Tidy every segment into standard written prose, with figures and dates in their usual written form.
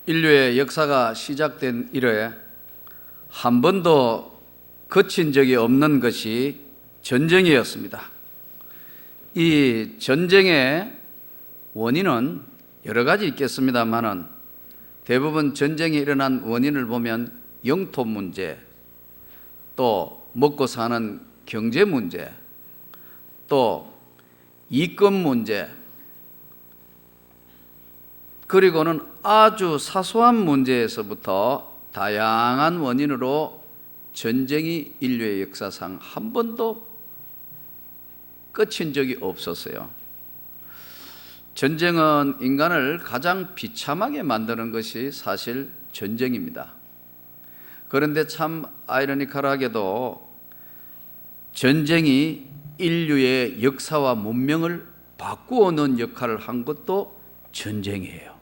인류의 역사가 시작된 이래 한 번도 거친 적이 없는 것이 전쟁이었습니다. 이 전쟁의 원인은 여러 가지 있겠습니다만은 대부분 전쟁이 일어난 원인을 보면 영토 문제, 또 먹고 사는 경제 문제, 또 이권 문제, 그리고는 아주 사소한 문제에서부터 다양한 원인으로 전쟁이 인류의 역사상 한 번도 끝인 적이 없었어요. 전쟁은 인간을 가장 비참하게 만드는 것이 사실 전쟁입니다. 그런데 참 아이러니컬하게도 전쟁이 인류의 역사와 문명을 바꾸어 놓은 역할을 한 것도 전쟁이에요.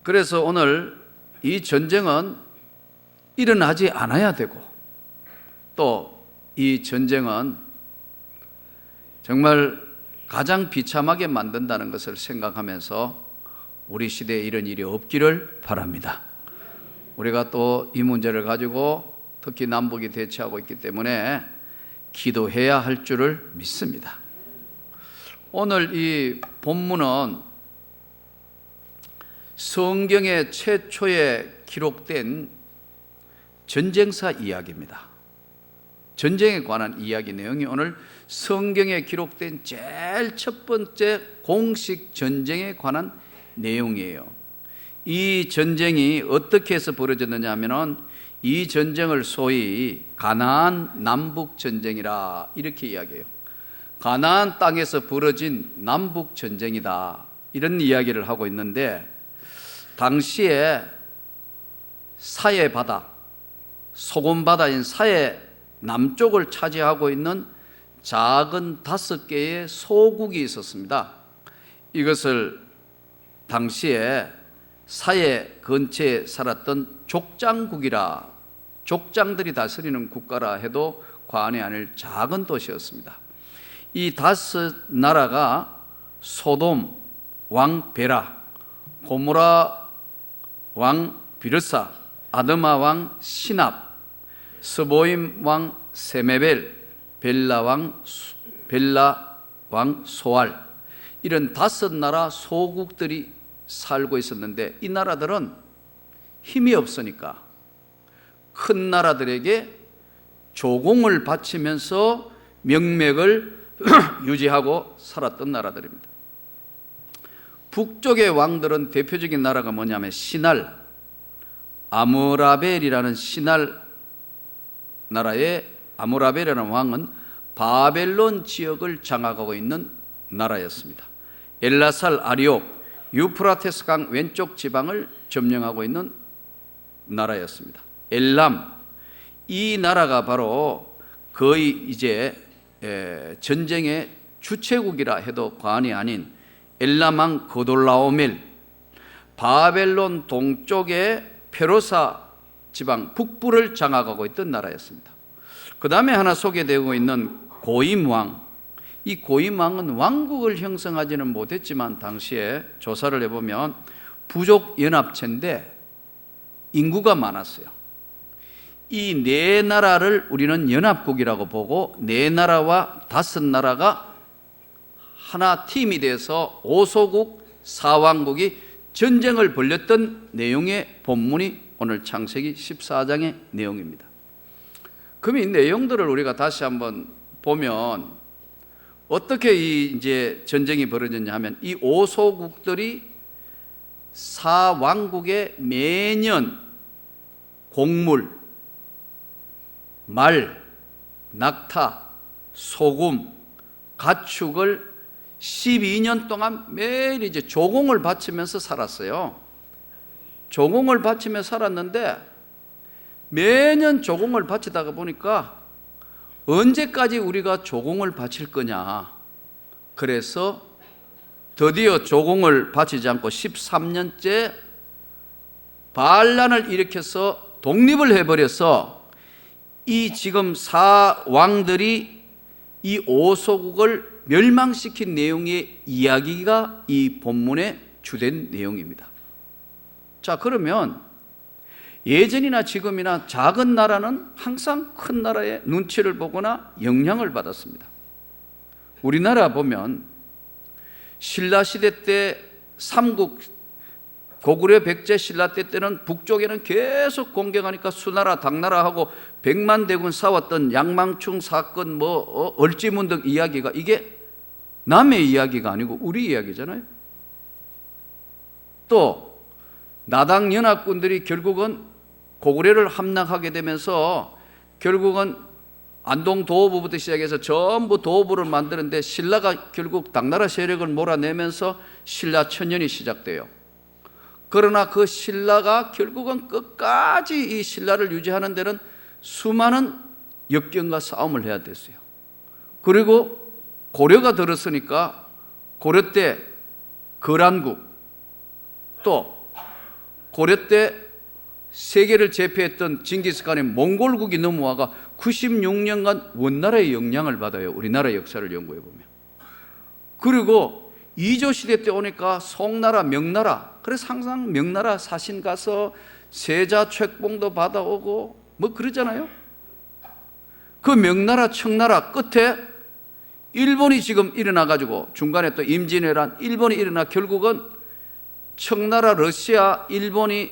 그래서 오늘 이 전쟁은 일어나지 않아야 되고, 또 이 전쟁은 정말 가장 비참하게 만든다는 것을 생각하면서 우리 시대에 이런 일이 없기를 바랍니다. 우리가 또 이 문제를 가지고 특히 남북이 대치하고 있기 때문에 기도해야 할 줄을 믿습니다. 오늘 이 본문은 성경의 최초에 기록된 전쟁사 이야기입니다. 전쟁에 관한 이야기 내용이 오늘 성경에 기록된 제일 첫 번째 공식 전쟁에 관한 내용이에요. 이 전쟁이 어떻게 해서 벌어졌느냐 하면은 이 전쟁을 소위 가나안 남북 전쟁이라 이렇게 이야기해요. 가나안 땅에서 벌어진 남북 전쟁이다, 이런 이야기를 하고 있는데, 당시에 사해 바다, 소금 바다인 사해 남쪽을 차지하고 있는 작은 5개의 소국이 있었습니다. 이것을 당시에 사해 근처에 살았던 족장국이라, 족장들이 다스리는 국가라 해도 과언이 아닐 작은 도시였습니다. 이 5 나라가 소돔 왕 베라, 고모라 왕 비르사, 아드마 왕 시납, 스보임 왕 세메벨, 벨라 왕 소알, 이런 5 나라 소국들이 살고 있었는데, 이 나라들은 힘이 없으니까 큰 나라들에게 조공을 바치면서 명맥을 유지하고 살았던 나라들입니다. 북쪽의 왕들은 대표적인 나라가 뭐냐면 시날, 아므라벨이라는 시날 나라의 아므라벨이라는 왕은 바벨론 지역을 장악하고 있는 나라였습니다. 엘라살 아리옥, 유프라테스 강 왼쪽 지방을 점령하고 있는 나라였습니다. 엘람, 이 나라가 바로 거의 이제 전쟁의 주체국이라 해도 과언이 아닌 엘람 왕 거돌라오멜, 바벨론 동쪽의 페르사 지방 북부를 장악하고 있던 나라였습니다. 그 다음에 하나 소개되고 있는 고임 왕, 이 고임 왕은 왕국을 형성하지는 못했지만 당시에 조사를 해보면 부족 연합체인데 인구가 많았어요. 이 4 나라를 우리는 연합국이라고 보고 4 나라와 5 나라가 하나 팀이 돼서 5소국 4왕국이 전쟁을 벌였던 내용의 본문이 오늘 창세기 14장의 내용입니다. 그럼 이 내용들을 우리가 다시 한번 보면 어떻게 이제 전쟁이 벌어졌냐 하면, 이 5소국들이 4왕국에 매년 곡물, 말, 낙타, 소금, 가축을 12년 동안 매일 이제 조공을 바치면서 살았어요. 조공을 바치며 살았는데 매년 조공을 바치다가 보니까 언제까지 우리가 조공을 바칠 거냐, 그래서 드디어 조공을 바치지 않고 13년째 반란을 일으켜서 독립을 해버려서 이 지금 4왕들이 이 5소국을 멸망시킨 내용의 이야기가 이 본문에 주된 내용입니다. 자, 그러면 예전이나 지금이나 작은 나라는 항상 큰 나라의 눈치를 보거나 영향을 받았습니다. 우리나라 보면 신라 시대 때 삼국 고구려 백제 신라 때는 북쪽에는 계속 공격하니까 수나라 당나라하고 백만대군 싸웠던 양망충 사건 얼지문덕 이야기가 이게 남의 이야기가 아니고 우리 이야기잖아요. 또 나당 연합군들이 결국은 고구려를 함락하게 되면서 결국은 안동 도호부부터 시작해서 전부 도호부를 만드는데 신라가 결국 당나라 세력을 몰아내면서 신라 천년이 시작돼요. 그러나 그 신라가 결국은 끝까지 이 신라를 유지하는 데는 수많은 역경과 싸움을 해야 됐어요. 그리고 고려가 들었으니까 고려 때 거란국, 또 고려 때 세계를 제패했던 징기스칸의 몽골국이 넘어와가 96년간 원나라의 영향을 받아요. 우리나라 역사를 연구해 보면. 그리고 이조시대 때 오니까 송나라, 명나라, 그래서 항상 명나라 사신 가서 세자 책봉도 받아오고 뭐 그러잖아요. 그 명나라, 청나라 끝에 일본이 지금 일어나가지고 중간에 또 임진왜란, 일본이 일어나 결국은 청나라, 러시아, 일본이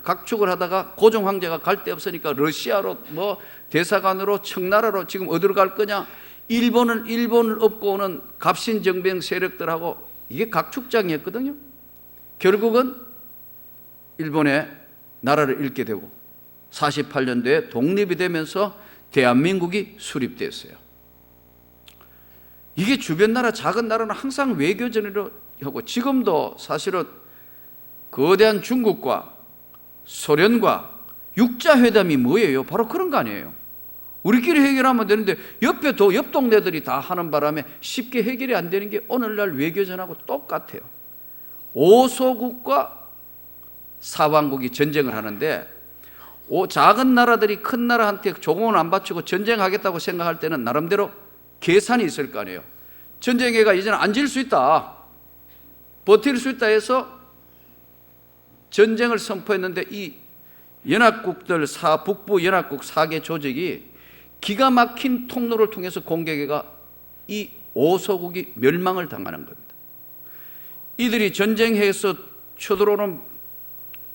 각축을 하다가 고종 황제가 갈 데 없으니까 러시아로 대사관으로 청나라로 지금 어디로 갈 거냐? 일본을 업고 오는 갑신정병 세력들하고 이게 각축장이었거든요. 결국은 일본의 나라를 잃게 되고 48년도에 독립이 되면서 대한민국이 수립됐어요. 이게 주변 나라, 작은 나라는 항상 외교전으로 하고 지금도 사실은 거대한 중국과 소련과 육자회담이 뭐예요? 바로 그런 거 아니에요. 우리끼리 해결하면 되는데 옆 동네들이 다 하는 바람에 쉽게 해결이 안 되는 게 오늘날 외교전하고 똑같아요. 오소국과 사왕국이 전쟁을 하는데 작은 나라들이 큰 나라한테 조공을 안 바치고 전쟁하겠다고 생각할 때는 나름대로 계산이 있을 거 아니에요. 전쟁해가 이제는 안 질 수 있다, 버틸 수 있다 해서 전쟁을 선포했는데 이 연합국들 북부 연합국 4개 조직이 기가 막힌 통로를 통해서 공격해가 이 오소국이 멸망을 당하는 겁니다. 이들이 전쟁해서 쳐들어오는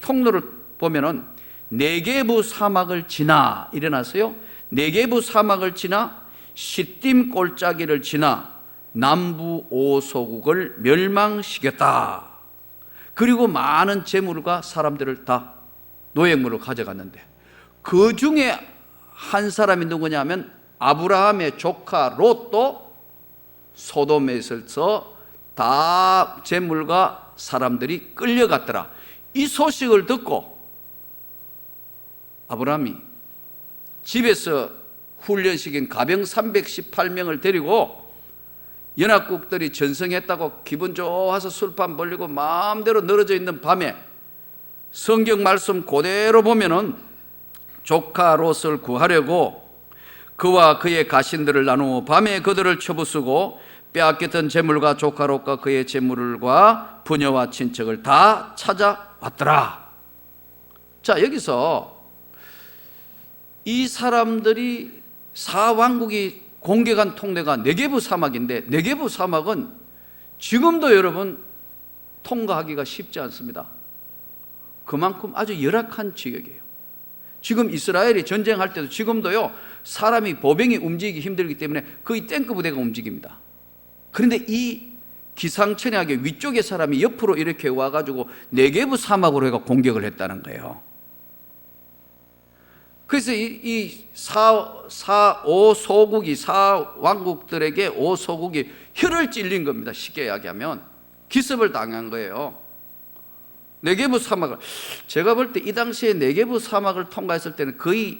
통로를 보면은 네게부 사막을 지나 일어났어요. 네게부 사막을 지나 시딤 골짜기를 지나 남부 오소국을 멸망시켰다. 그리고 많은 재물과 사람들을 다 노획물로 가져갔는데 그 중에 한 사람이 누구냐면 아브라함의 조카 롯도 소돔에 있어서 다 재물과 사람들이 끌려갔더라. 이 소식을 듣고 아브라함이 집에서 훈련시킨 가병 318명을 데리고 연합국들이 전성했다고 기분 좋아서 술판 벌리고 마음대로 늘어져 있는 밤에 성경 말씀 그대로 보면은 조카 롯을 구하려고 그와 그의 가신들을 나누어 밤에 그들을 쳐부수고 빼앗겼던 재물과 조카 롯과 그의 재물과 부녀와 친척을 다 찾아왔더라. 자, 여기서 이 사람들이 사왕국이 공격한 통로가 네게부 사막인데 네게부 사막은 지금도 여러분 통과하기가 쉽지 않습니다. 그만큼 아주 열악한 지역이에요. 지금 이스라엘이 전쟁할 때도 지금도요 사람이 보병이 움직이기 힘들기 때문에 거의 탱크 부대가 움직입니다. 그런데 이 기상천외하게 위쪽에 사람이 옆으로 이렇게 와가지고 네게부 사막으로 해가 공격을 했다는 거예요. 그래서 이 오소국이 사왕국들에게 오소국이 혀를 찔린 겁니다. 쉽게 이야기하면 기습을 당한 거예요. 네게부 사막을 제가 볼 때 이 당시에 네게부 사막을 통과했을 때는 거의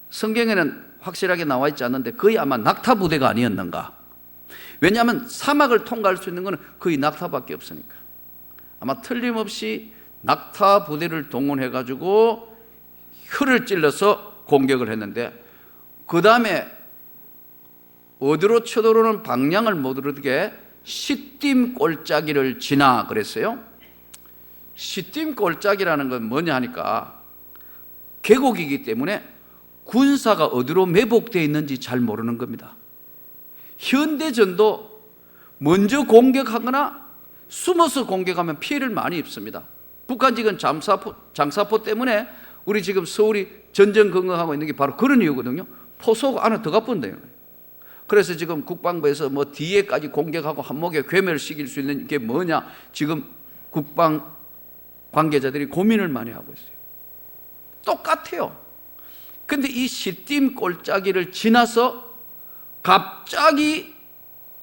성경에는 확실하게 나와 있지 않는데 거의 아마 낙타 부대가 아니었는가. 왜냐하면 사막을 통과할 수 있는 것은 거의 낙타밖에 없으니까 아마 틀림없이 낙타 부대를 동원해 가지고 혀를 찔러서 공격을 했는데 그 다음에 어디로 쳐들어오는 방향을 못 얻게 시딤 골짜기를 지나 그랬어요. 시딤 골짜기라는 건 뭐냐 하니까 계곡이기 때문에 군사가 어디로 매복되어 있는지 잘 모르는 겁니다. 현대전도 먼저 공격하거나 숨어서 공격하면 피해를 많이 입습니다. 북한 지금 장사포 때문에 우리 지금 서울이 전전긍긍하고 있는 게 바로 그런 이유거든요. 포소 안에 들어가 본대요. 그래서 지금 국방부에서 뭐 뒤에까지 공격하고 한목에 괴멸시킬 수 있는 게 뭐냐, 지금 국방 관계자들이 고민을 많이 하고 있어요. 똑같아요. 근데 이 시딤 골짜기를 지나서 갑자기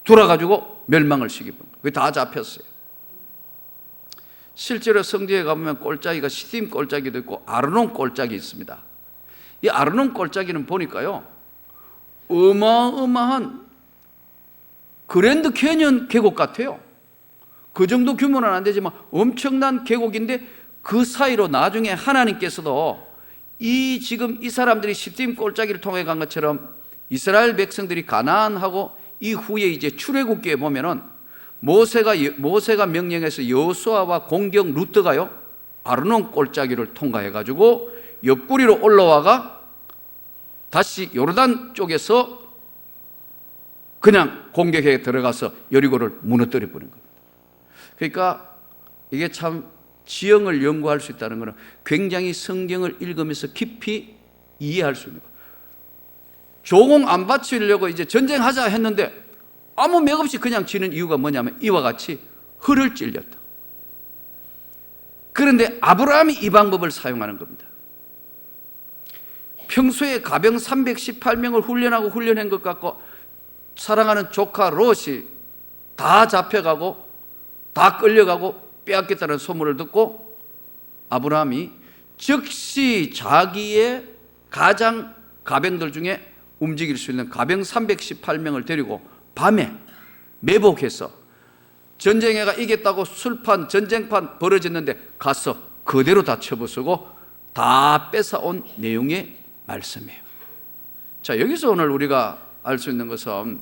돌아가지고 멸망을 시키고 그게 다 잡혔어요. 실제로 성지에 가보면 골짜기가 시딤 골짜기도 있고 아르논 골짜기 있습니다. 이 아르논 골짜기는 보니까요, 어마어마한 그랜드 캐년 계곡 같아요. 그 정도 규모는 안 되지만 엄청난 계곡인데 그 사이로 나중에 하나님께서도 지금 이 사람들이 시딤 골짜기를 통해 간 것처럼 이스라엘 백성들이 가나안하고 이후에 이제 출애굽기에 보면은 모세가 명령해서 여호수아와 공경 루트가요 아르논 골짜기를 통과해 가지고 옆구리로 올라와가 다시 요르단 쪽에서 그냥 공격에 들어가서 여리고를 무너뜨려 버린 겁니다. 그러니까 이게 참 지형을 연구할 수 있다는 것은 굉장히 성경을 읽으면서 깊이 이해할 수 있는 거예요. 조공 안 바치려고 이제 전쟁하자 했는데 아무 맥 없이 그냥 지는 이유가 뭐냐면 이와 같이 허를 찔렸다. 그런데 아브라함이 이 방법을 사용하는 겁니다. 평소에 가병 318명을 훈련한 것 같고 사랑하는 조카 롯이 다 잡혀가고 다 끌려가고 빼앗겼다는 소문을 듣고 아브라함이 즉시 자기의 가장 가병들 중에 움직일 수 있는 가병 318명을 데리고 밤에 매복해서 전쟁에가 이겼다고 술판 전쟁판 벌어졌는데 가서 그대로 다 쳐부수고 다 뺏어온 내용의 말씀이에요. 자, 여기서 오늘 우리가 알 수 있는 것은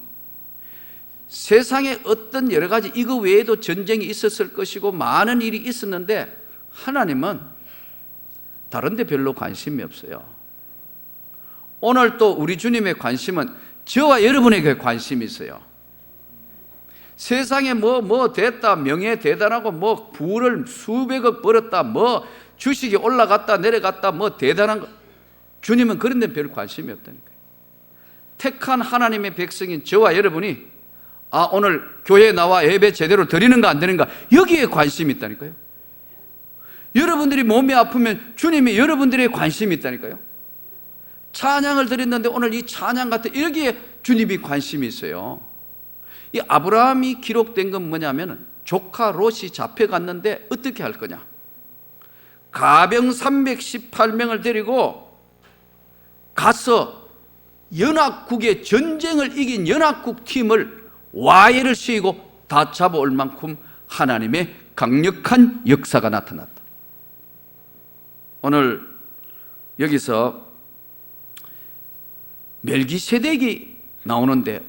세상에 어떤 여러 가지 이거 외에도 전쟁이 있었을 것이고 많은 일이 있었는데 하나님은 다른 데 별로 관심이 없어요. 오늘 또 우리 주님의 관심은 저와 여러분에게 관심이 있어요. 세상에 뭐 됐다, 명예 대단하고 뭐 부를 수백억 벌었다, 뭐 주식이 올라갔다 내려갔다 뭐 대단한 거, 주님은 그런 데 별 관심이 없다니까요. 택한 하나님의 백성인 저와 여러분이 오늘 교회에 나와 예배 제대로 드리는가 안 드리는가 여기에 관심이 있다니까요. 여러분들이 몸이 아프면 주님이 여러분들의 관심이 있다니까요. 찬양을 드렸는데 오늘 이 찬양 같은 여기에 주님이 관심이 있어요. 이 아브라함이 기록된 건 뭐냐면 조카 롯이 잡혀갔는데 어떻게 할 거냐, 가병 318명을 데리고 가서 연합국의 전쟁을 이긴 연합국 팀을 와해를 씌우고 다 잡아올 만큼 하나님의 강력한 역사가 나타났다. 오늘 여기서 멜기세덱이 나오는데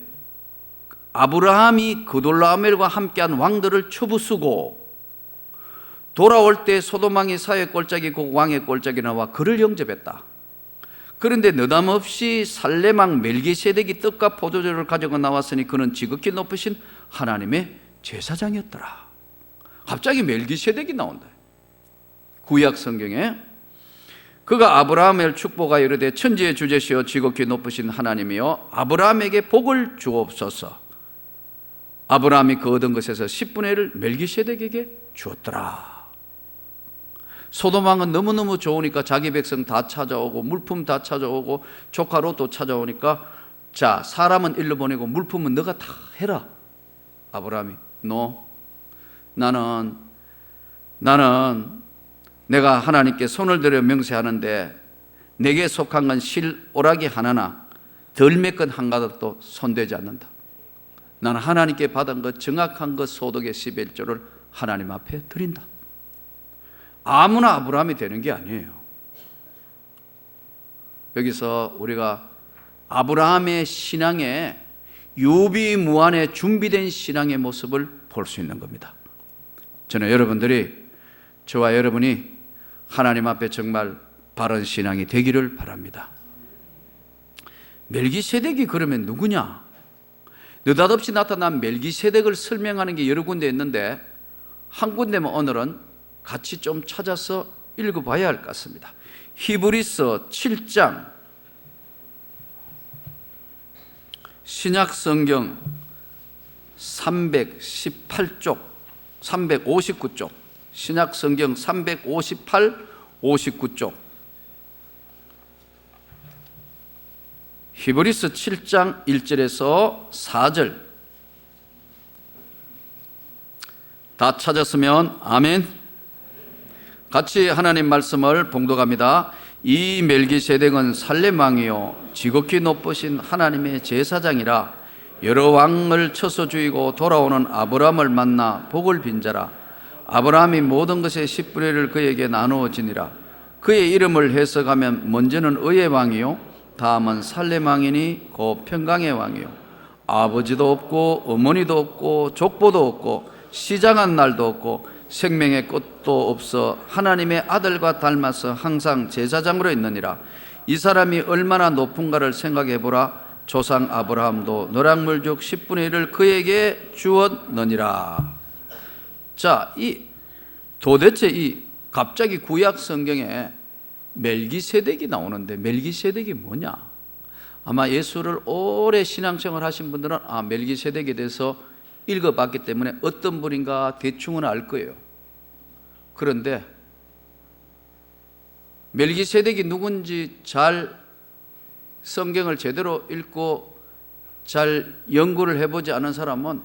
아브라함이 그돌라오멜과 함께한 왕들을 쳐부수고 돌아올 때 소돔왕이 사회 골짜기 그 왕의 골짜기 나와 그를 영접했다. 그런데 느닷없이 살레망 멜기세덱이 떡과 포도주를 가지고 나왔으니 그는 지극히 높으신 하나님의 제사장이었더라. 갑자기 멜기세덱이 나온다. 구약 성경에 그가 아브라함을 축복하여 이르되 천지의 주제시여 지극히 높으신 하나님이여 아브라함에게 복을 주옵소서. 아브라함이 그 얻은 것에서 10분의 1을 멜기세덱에게 주었더라. 소돔왕은 너무너무 좋으니까 자기 백성 다 찾아오고 물품 다 찾아오고 조카 롯도 찾아오니까 자, 사람은 일로 보내고 물품은 너가 다 해라. 아브라함이 나는 내가 하나님께 손을 들여 명세하는데 내게 속한 건 실 오라기 하나나 덜 맺건 한 가닥도 손대지 않는다. 나는 하나님께 받은 것 정확한 것 소득의 11조를 하나님 앞에 드린다. 아무나 아브라함이 되는 게 아니에요. 여기서 우리가 아브라함의 신앙에 유비무환의 준비된 신앙의 모습을 볼 수 있는 겁니다. 저는 여러분들이, 저와 여러분이 하나님 앞에 정말 바른 신앙이 되기를 바랍니다. 멜기세덱이 그러면 누구냐? 느닷없이 나타난 멜기세덱을 설명하는 게 여러 군데 있는데 한 군데만 오늘은 같이 좀 찾아서 읽어봐야 할 것 같습니다. 히브리서 7장, 신약성경 318쪽, 359쪽, 신약성경 358, 59쪽, 히브리서 7장 1절에서 4절 다 찾았으면 아멘. 같이 하나님 말씀을 봉독합니다. 이 멜기세덱은 살렘 왕이요 지극히 높으신 하나님의 제사장이라 여러 왕을 쳐서 죽이고 돌아오는 아브라함을 만나 복을 빈 자라. 아브라함이 모든 것의 10분의 1을 그에게 나누어지니라. 그의 이름을 해석하면 먼저는 의의 왕이요 다음은 살렘 왕이니 곧 평강의 왕이요 아버지도 없고 어머니도 없고 족보도 없고 시장한 날도 없고 생명의 끝도 없어 하나님의 아들과 닮아서 항상 제사장으로 있느니라. 이 사람이 얼마나 높은가를 생각해 보라. 조상 아브라함도 노량물족 10분의 1을 그에게 주었느니라. 자, 도대체 갑자기 구약 성경에 멜기세덱이 나오는데 멜기세덱이 뭐냐? 아마 예수를 오래 신앙생활 하신 분들은 멜기세덱에 대해서 읽어봤기 때문에 어떤 분인가 대충은 알 거예요. 그런데 멜기세덱이 누군지 잘 성경을 제대로 읽고 잘 연구를 해보지 않은 사람은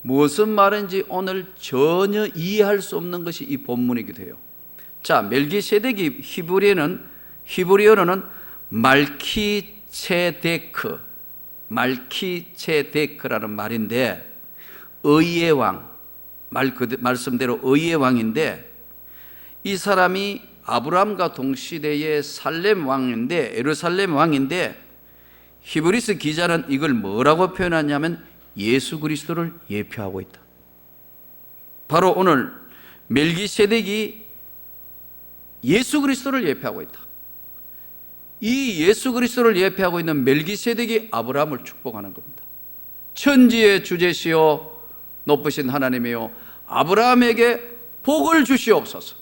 무슨 말인지 오늘 전혀 이해할 수 없는 것이 이 본문이기도 해요. 자, 멜기세덱이 히브리어로는 말키체데크라는 말인데 의의 왕, 말씀대로 의의 왕인데 이 사람이 아브라함과 동시대의 살렘 왕인데 예루살렘 왕인데 히브리서 기자는 이걸 뭐라고 표현하냐면 예수 그리스도를 예표하고 있다. 바로 오늘 멜기세덱이 예수 그리스도를 예표하고 있다. 이 예수 그리스도를 예표하고 있는 멜기세덱이 아브라함을 축복하는 겁니다. 천지의 주제시요 높으신 하나님이요 아브라함에게 복을 주시옵소서.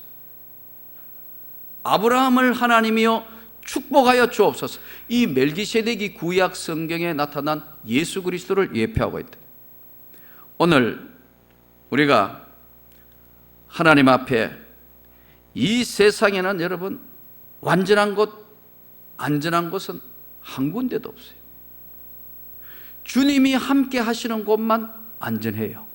아브라함을 하나님이요 축복하여 주옵소서. 이 멜기세덱이 구약 성경에 나타난 예수 그리스도를 예표하고 있다. 오늘 우리가 하나님 앞에 이 세상에는 여러분 완전한 곳, 안전한 곳은 한 군데도 없어요. 주님이 함께 하시는 곳만 안전해요.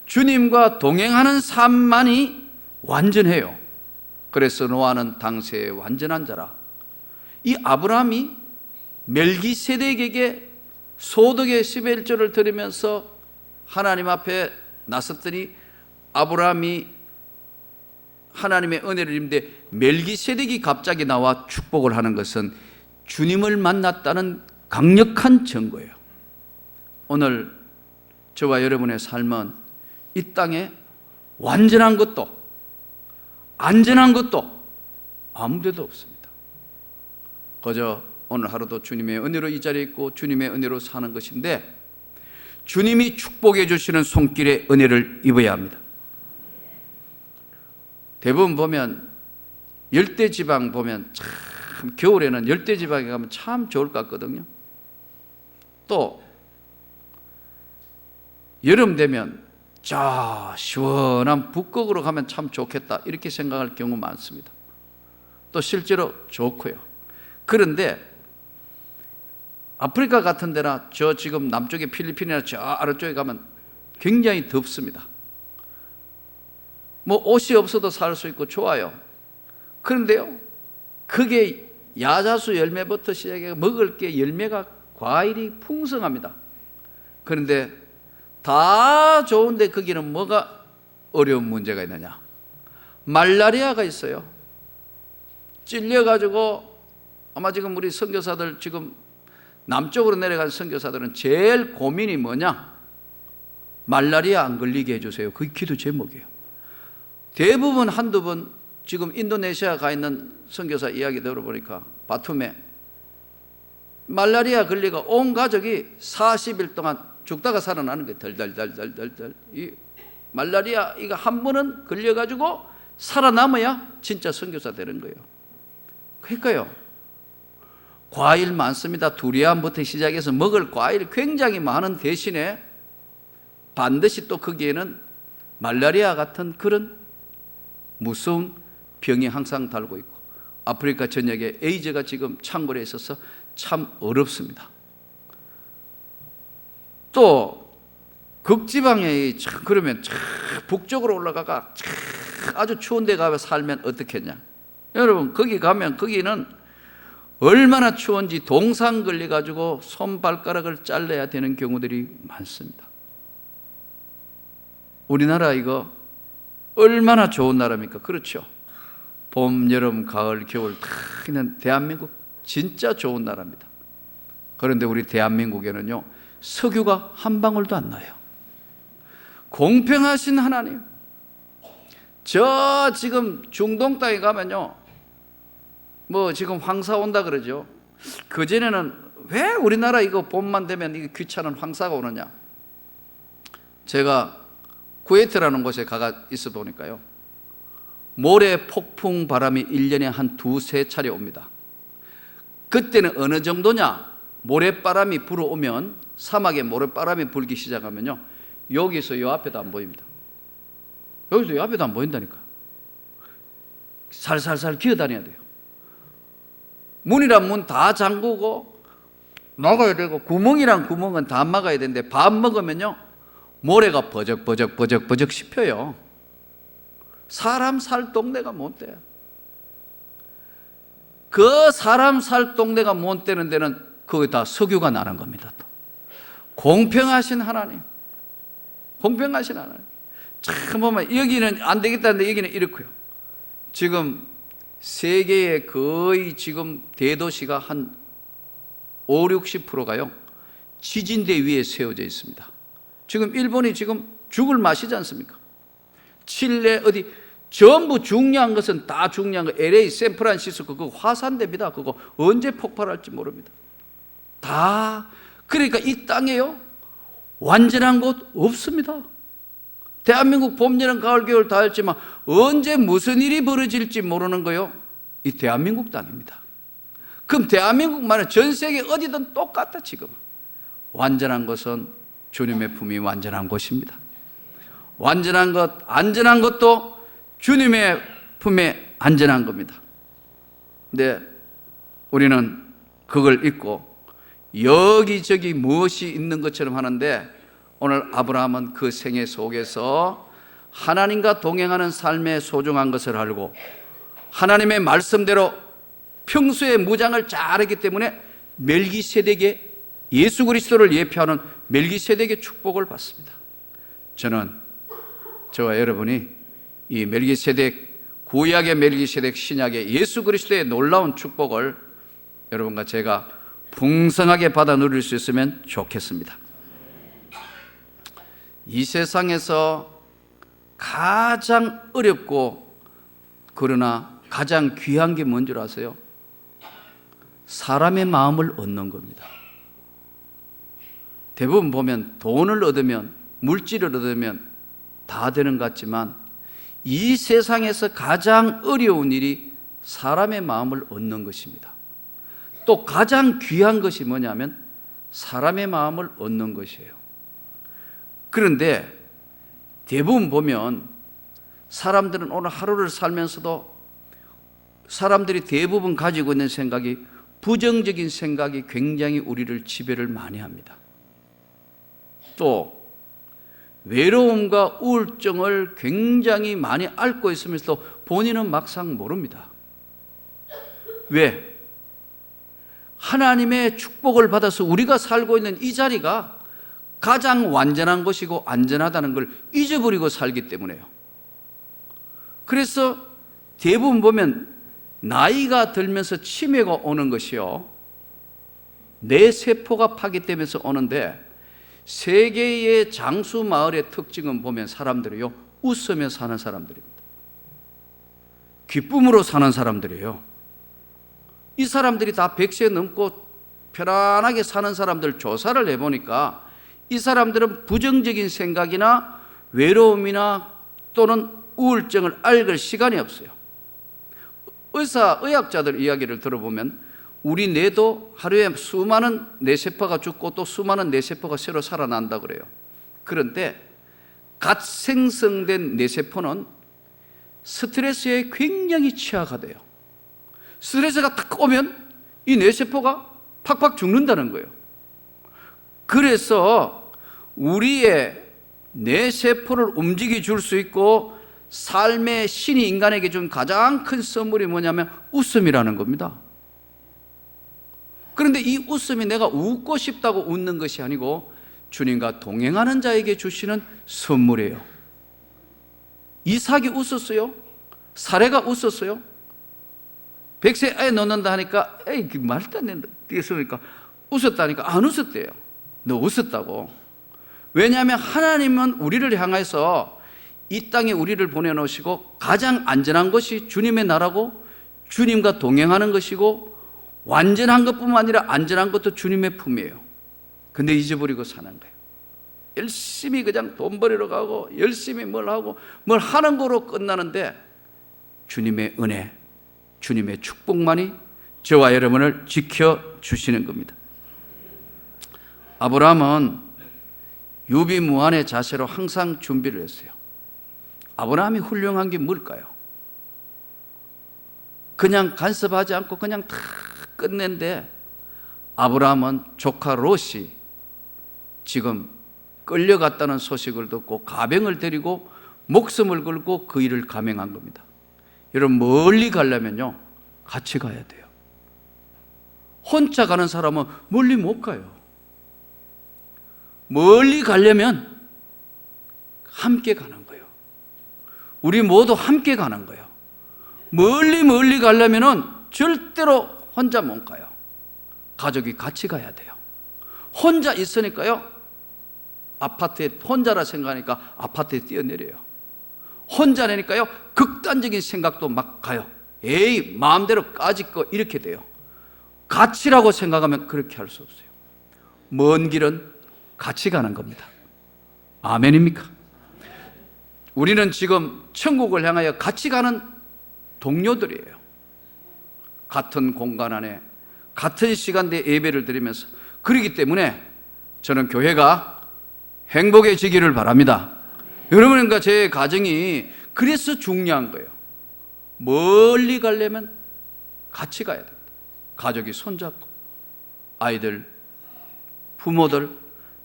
주님과 동행하는 삶만이 완전해요. 그래서 노아는 당시에 완전한 자라. 이 아브라함이 멜기세덱에게 소득의 11조를 드리면서 하나님 앞에 나섰더니 아브라함이 하나님의 은혜를 입는데 멜기세덱이 갑자기 나와 축복을 하는 것은 주님을 만났다는 강력한 증거예요. 오늘 저와 여러분의 삶은 이 땅에 완전한 것도 안전한 것도 아무데도 없습니다. 그저 오늘 하루도 주님의 은혜로 이 자리에 있고 주님의 은혜로 사는 것인데 주님이 축복해 주시는 손길의 은혜를 입어야 합니다. 대부분 보면 열대지방 보면 참 겨울에는 열대지방에 가면 참 좋을 것 같거든요. 또 여름 되면 자 시원한 북극으로 가면 참 좋겠다 이렇게 생각할 경우 많습니다. 또 실제로 좋고요. 그런데 아프리카 같은 데나 저 지금 남쪽에 필리핀이나 저 아래쪽에 가면 굉장히 덥습니다. 뭐 옷이 없어도 살 수 있고 좋아요. 그런데요, 그게 야자수 열매부터 시작해 먹을 게 열매가 과일이 풍성합니다. 그런데 다 좋은데 거기는 뭐가 어려운 문제가 있느냐? 말라리아가 있어요. 찔려가지고 아마 지금 우리 선교사들 지금 남쪽으로 내려간 선교사들은 제일 고민이 뭐냐? 말라리아 안 걸리게 해주세요. 그게 기도 제목이에요. 대부분 한두 번 지금 인도네시아 가 있는 선교사 이야기 들어보니까 바툼에 말라리아 걸리가 온 가족이 40일 동안 죽다가 살아나는 거예요. 덜덜덜덜덜. 이 말라리아 이거 한 번은 걸려가지고 살아남아야 진짜 선교사 되는 거예요. 그러니까요, 과일 많습니다. 두리안부터 시작해서 먹을 과일 굉장히 많은 대신에 반드시 또 거기에는 말라리아 같은 그런 무서운 병이 항상 달고 있고, 아프리카 전역에 에이즈가 지금 창궐에 있어서 참 어렵습니다. 또 극지방에 그러면 북쪽으로 올라가가 아주 추운 데 가서 살면 어떻겠냐? 여러분, 거기 가면 거기는 얼마나 추운지 동상 걸려가지고 손발가락을 잘라야 되는 경우들이 많습니다. 우리나라 이거 얼마나 좋은 나라입니까? 그렇죠? 봄, 여름, 가을, 겨울 다 있는 대한민국 진짜 좋은 나라입니다. 그런데 우리 대한민국에는요, 석유가 한 방울도 안 나요. 공평하신 하나님, 저 지금 중동 땅에 가면요, 뭐 지금 황사 온다 그러죠. 그전에는 왜 우리나라 이거 봄만 되면 이게 귀찮은 황사가 오느냐? 제가 쿠웨이트라는 곳에 가가 있어 보니까요, 모래 폭풍 바람이 1년에 한 두세 차례 옵니다. 그때는 어느 정도냐? 모래바람이 불어오면, 사막에 모래바람이 불기 시작하면요, 여기서 요 앞에도 안 보입니다. 여기서 요 앞에도 안 보인다니까. 살살살 기어다녀야 돼요. 문이란 문 다 잠그고 막아야 되고, 구멍이란 구멍은 다 막아야 되는데, 밥 먹으면요, 모래가 버적버적 씹혀요. 사람 살 동네가 뭔데요? 그 사람 살 동네가 못 되는 데는 거기다 석유가 나는 겁니다. 또 공평하신 하나님, 공평하신 하나님. 참 보면 여기는 안 되겠다는데 여기는 이렇고요. 지금 세계의 거의 지금 대도시가 한 5, 60%가요 지진대 위에 세워져 있습니다. 지금 일본이 지금 죽을 맛이지 않습니까? 칠레 어디 전부 중요한 것은 다 중요한 거. LA, 샌프란시스코 그거 화산대입니다. 그거 언제 폭발할지 모릅니다. 다. 그러니까 이 땅에요, 완전한 곳 없습니다. 대한민국 봄, 여름, 가을, 겨울 다 했지만 언제 무슨 일이 벌어질지 모르는 거요, 이 대한민국 땅입니다. 그럼 대한민국만은 전 세계 어디든 똑같다. 지금 완전한 것은 주님의 품이 완전한 곳입니다. 완전한 것, 안전한 것도 주님의 품에 안전한 겁니다. 근데 우리는 그걸 잊고 여기저기 무엇이 있는 것처럼 하는데, 오늘 아브라함은 그 생애 속에서 하나님과 동행하는 삶의 소중한 것을 알고 하나님의 말씀대로 평소에 무장을 잘했기 때문에 멜기세덱의, 예수 그리스도를 예표하는 멜기세덱의 축복을 받습니다. 저는 저와 여러분이 이 멜기세덱, 구약의 멜기세덱, 신약의 예수 그리스도의 놀라운 축복을 여러분과 제가 풍성하게 받아 누릴 수 있으면 좋겠습니다. 이 세상에서 가장 어렵고 그러나 가장 귀한 게 뭔 줄 아세요? 사람의 마음을 얻는 겁니다. 대부분 보면 돈을 얻으면, 물질을 얻으면 다 되는 것 같지만 이 세상에서 가장 어려운 일이 사람의 마음을 얻는 것입니다. 또 가장 귀한 것이 뭐냐면 사람의 마음을 얻는 것이에요. 그런데 대부분 보면 사람들은 오늘 하루를 살면서도 사람들이 대부분 가지고 있는 생각이, 부정적인 생각이 굉장히 우리를 지배를 많이 합니다. 또 외로움과 우울증을 굉장히 많이 앓고 있으면서도 본인은 막상 모릅니다. 왜? 하나님의 축복을 받아서 우리가 살고 있는 이 자리가 가장 완전한 것이고 안전하다는 걸 잊어버리고 살기 때문에요. 그래서 대부분 보면 나이가 들면서 치매가 오는 것이요, 뇌세포가 파괴되면서 오는데, 세계의 장수 마을의 특징은 보면 사람들이요, 웃으며 사는 사람들입니다. 기쁨으로 사는 사람들이에요. 이 사람들이 다 100세 넘고 편안하게 사는 사람들 조사를 해보니까 이 사람들은 부정적인 생각이나 외로움이나 또는 우울증을 앓을 시간이 없어요. 의학자들 이야기를 들어보면 우리 뇌도 하루에 수많은 뇌세포가 죽고 또 수많은 뇌세포가 새로 살아난다 그래요. 그런데 갓 생성된 뇌세포는 스트레스에 굉장히 취약하대요. 스트레스가 딱 오면 이 뇌세포가 팍팍 죽는다는 거예요. 그래서 우리의 뇌세포를 움직여 줄 수 있고 삶의 신이 인간에게 준 가장 큰 선물이 뭐냐면 웃음이라는 겁니다. 그런데 이 웃음이 내가 웃고 싶다고 웃는 것이 아니고 주님과 동행하는 자에게 주시는 선물이에요. 이삭이 웃었어요? 사례가 웃었어요? 100세 애 넣는다 하니까 에이 말도 안 된다 그랬으니까 웃었다니까 안 웃었대요. 너 웃었다고. 왜냐하면 하나님은 우리를 향해서 이 땅에 우리를 보내놓으시고 가장 안전한 것이 주님의 나라고 주님과 동행하는 것이고 완전한 것뿐만 아니라 안전한 것도 주님의 품이에요. 근데 잊어버리고 사는 거예요. 열심히 그냥 돈 벌이러 가고 열심히 뭘 하고 뭘 하는 거로 끝나는데 주님의 은혜, 주님의 축복만이 저와 여러분을 지켜주시는 겁니다. 아브라함은 유비무환의 자세로 항상 준비를 했어요. 아브라함이 훌륭한 게 뭘까요? 그냥 간섭하지 않고 그냥 다 끝낸데 아브라함은 조카 롯이 지금 끌려갔다는 소식을 듣고 가병을 데리고 목숨을 걸고 그 일을 감행한 겁니다. 여러분 멀리 가려면요 같이 가야 돼요. 혼자 가는 사람은 멀리 못 가요. 멀리 가려면 함께 가는 거예요. 우리 모두 함께 가는 거예요. 멀리 가려면은 절대로 혼자 못 가요. 가족이 같이 가야 돼요. 혼자 있으니까요 아파트에 혼자라 생각하니까 아파트에 뛰어내려요. 혼자라니까요 극단적인 생각도 막 가요. 에이 마음대로 까짓거 이렇게 돼요. 같이라고 생각하면 그렇게 할 수 없어요. 먼 길은 같이 가는 겁니다. 아멘입니까? 우리는 지금 천국을 향하여 같이 가는 동료들이에요. 같은 공간 안에 같은 시간대에 예배를 드리면서 그렇기 때문에 저는 교회가 행복해지기를 바랍니다. 여러분과 제 가정이 그래서 중요한 거예요. 멀리 가려면 같이 가야 됩니다. 가족이 손잡고 아이들, 부모들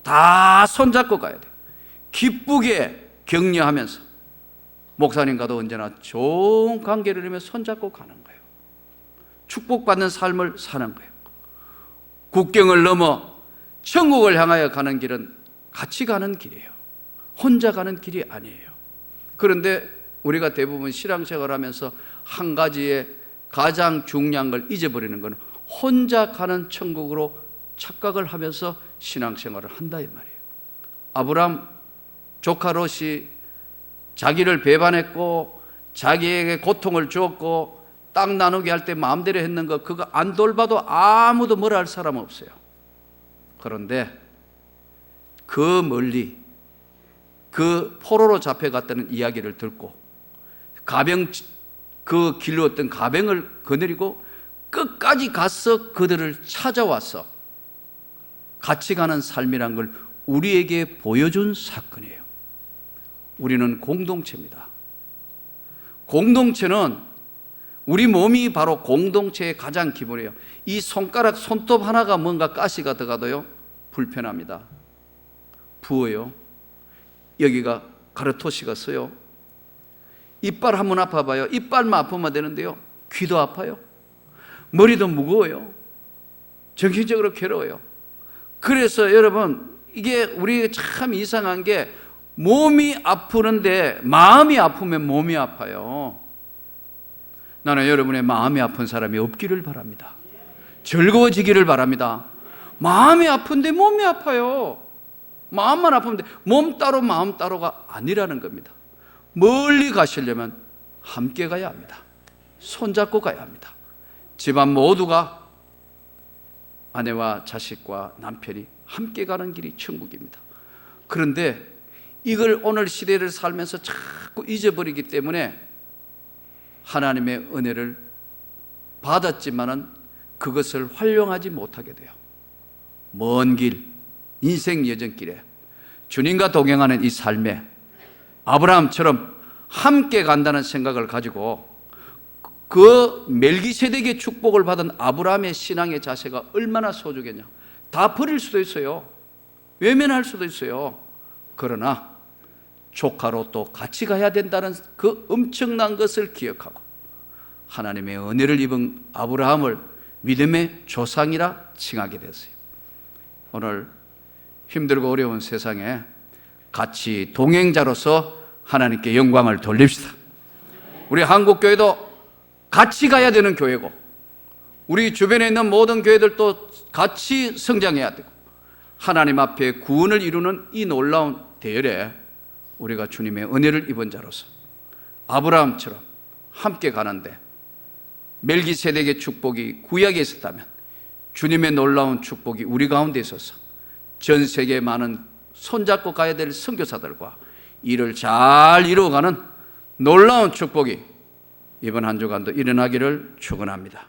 다 손잡고 가야 돼요. 기쁘게 격려하면서 목사님과도 언제나 좋은 관계를 이루며 손잡고 가는 거예요. 축복받는 삶을 사는 거예요. 국경을 넘어 천국을 향하여 가는 길은 같이 가는 길이에요. 혼자 가는 길이 아니에요. 그런데 우리가 대부분 신앙생활을 하면서 한 가지의 가장 중요한 걸 잊어버리는 것은 혼자 가는 천국으로 착각을 하면서 신앙생활을 한다 이 말이에요. 아브라함 조카 롯이 자기를 배반했고 자기에게 고통을 주었고 땅 나누게 할 때 마음대로 했는 거 그거 안 돌봐도 아무도 뭐라 할 사람 없어요. 그런데 그 멀리 그 포로로 잡혀갔다는 이야기를 듣고 가병 그 길로 어떤 가병을 거느리고 끝까지 가서 그들을 찾아와서 같이 가는 삶이란 걸 우리에게 보여준 사건이에요. 우리는 공동체입니다. 공동체는 우리 몸이 바로 공동체의 가장 기본이에요. 이 손가락 손톱 하나가 뭔가 가시가 들어가도요 불편합니다. 부어요. 여기가 가르토시가 써요. 이빨 한번 아파봐요. 이빨만 아프면 되는데요 귀도 아파요. 머리도 무거워요. 정신적으로 괴로워요. 그래서 여러분 이게 우리 참 이상한 게 몸이 아프는데 마음이 아프면 몸이 아파요. 나는 여러분의 마음이 아픈 사람이 없기를 바랍니다. 즐거워지기를 바랍니다. 마음이 아픈데 몸이 아파요. 마음만 아프면 돼. 몸 따로 마음 따로가 아니라는 겁니다. 멀리 가시려면 함께 가야 합니다. 손잡고 가야 합니다. 집안 모두가, 아내와 자식과 남편이 함께 가는 길이 천국입니다. 그런데 이걸 오늘 시대를 살면서 자꾸 잊어버리기 때문에 하나님의 은혜를 받았지만은 그것을 활용하지 못하게 돼요. 먼 길, 인생 여정길에 주님과 동행하는 이 삶에 아브라함처럼 함께 간다는 생각을 가지고 그 멜기세덱의 축복을 받은 아브라함의 신앙의 자세가 얼마나 소중했냐. 다 버릴 수도 있어요. 외면할 수도 있어요. 그러나 조카로 또 같이 가야 된다는 그 엄청난 것을 기억하고 하나님의 은혜를 입은 아브라함을 믿음의 조상이라 칭하게 됐어요. 오늘 힘들고 어려운 세상에 같이 동행자로서 하나님께 영광을 돌립시다. 우리 한국교회도 같이 가야 되는 교회고, 우리 주변에 있는 모든 교회들도 같이 성장해야 되고, 하나님 앞에 구원을 이루는 이 놀라운 대열에 우리가 주님의 은혜를 입은 자로서 아브라함처럼 함께 가는데, 멜기세덱의 축복이 구약에 있었다면 주님의 놀라운 축복이 우리 가운데 있어서 전 세계 많은 손잡고 가야 될 선교사들과 일을 잘 이루어가는 놀라운 축복이 이번 한 주간도 일어나기를 축원합니다.